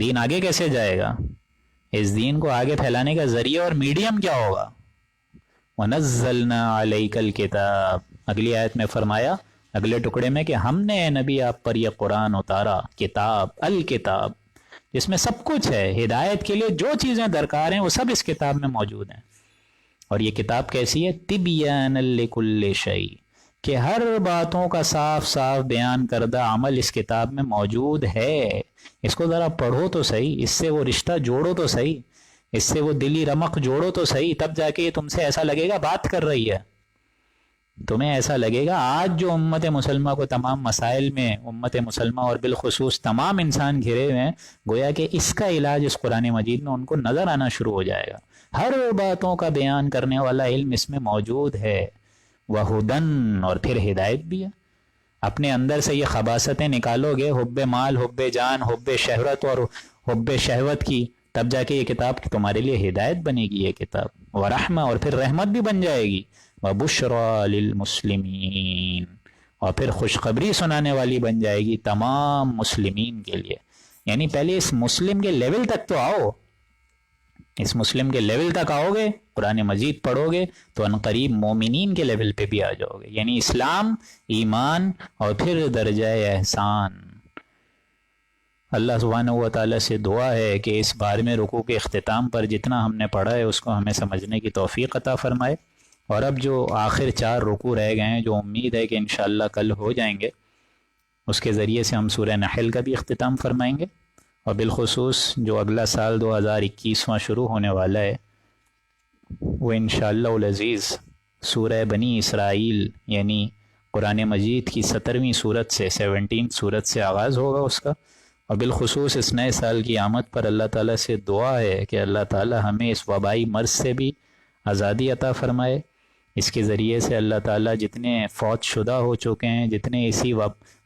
دین آگے کیسے جائے گا؟ اس دین کو آگے پھیلانے کا ذریعہ اور میڈیم کیا ہوگا؟ وَنَزَّلْنَا عَلَيْكَ الْكِتَابَ، اگلی آیت میں فرمایا اگلے ٹکڑے میں کہ ہم نے اے نبی آپ پر یہ قرآن اتارا، کتاب، الکتاب، جس میں سب کچھ ہے، ہدایت کے لیے جو چیزیں درکار ہیں وہ سب اس کتاب میں موجود ہیں۔ اور یہ کتاب کیسی ہے؟ تِبْيَانًا لِكُلِّ شَيْءٍ، کہ ہر باتوں کا صاف صاف بیان کردہ عمل اس کتاب میں موجود ہے۔ اس کو ذرا پڑھو تو صحیح، اس سے وہ رشتہ جوڑو تو صحیح، اس سے وہ دلی رمق جوڑو تو صحیح، تب جا کے یہ تم سے ایسا لگے گا بات کر رہی ہے۔ تمہیں ایسا لگے گا آج جو امت مسلمہ کو تمام مسائل میں امت مسلمہ اور بالخصوص تمام انسان گھرے ہوئے ہیں، گویا کہ اس کا علاج اس قرآن مجید میں ان کو نظر آنا شروع ہو جائے گا۔ ہر باتوں کا بیان کرنے والا علم اس میں موجود ہے، وہدن، اور پھر ہدایت بھی ہے۔ اپنے اندر سے یہ خباثتیں نکالو گے، حب مال، حب جان، حب شہرت اور حب شہوت کی، تب جا کے یہ کتاب تمہارے لیے ہدایت بنے گی، یہ کتاب ورحمہ، اور پھر رحمت بھی بن جائے گی، وبشرى للمسلمین، اور پھر خوشخبری سنانے والی بن جائے گی تمام مسلمین کے لیے۔ یعنی پہلے اس مسلم کے لیول تک تو آؤ، اس مسلم کے لیول تک آؤ گے، قرآن مجید پڑھو گے تو عنقریب مومنین کے لیول پہ بھی آ جاؤ گے، یعنی اسلام، ایمان، اور پھر درجہ احسان۔ اللہ سبحانہ و تعالیٰ سے دعا ہے کہ اس بار میں رکوع کے اختتام پر جتنا ہم نے پڑھا ہے اس کو ہمیں سمجھنے کی توفیق عطا فرمائے، اور اب جو آخر 4 رکوع رہ گئے ہیں جو امید ہے کہ انشاءاللہ کل ہو جائیں گے، اس کے ذریعے سے ہم سورہ نحل کا بھی اختتام فرمائیں گے، اور بالخصوص جو اگلا سال 2021واں شروع ہونے والا ہے وہ انشاءاللہ العزیز سورہ بنی اسرائیل یعنی قرآن مجید کی 17ویں سورت سے 17 سورت سے آغاز ہوگا اس کا۔ اور بالخصوص اس نئے سال کی آمد پر اللہ تعالیٰ سے دعا ہے کہ اللہ تعالیٰ ہمیں اس وبائی مرض سے بھی آزادی عطا فرمائے۔ اس کے ذریعے سے اللہ تعالیٰ جتنے فوت شدہ ہو چکے ہیں، جتنے اسی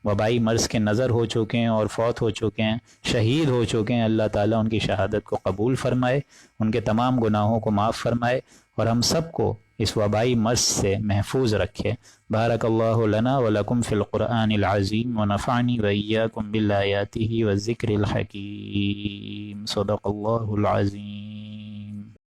وبائی مرض کے نظر ہو چکے ہیں اور فوت ہو چکے ہیں، شہید ہو چکے ہیں، اللہ تعالیٰ ان کی شہادت کو قبول فرمائے، ان کے تمام گناہوں کو معاف فرمائے، اور ہم سب کو اس وبائی مرض سے محفوظ رکھے۔ بارک اللہ لنا ولکم فی القرآن العظیم ونفعنی وإیاکم بالآیاتہ والذکر الحکیم، صدق اللہ العظیم۔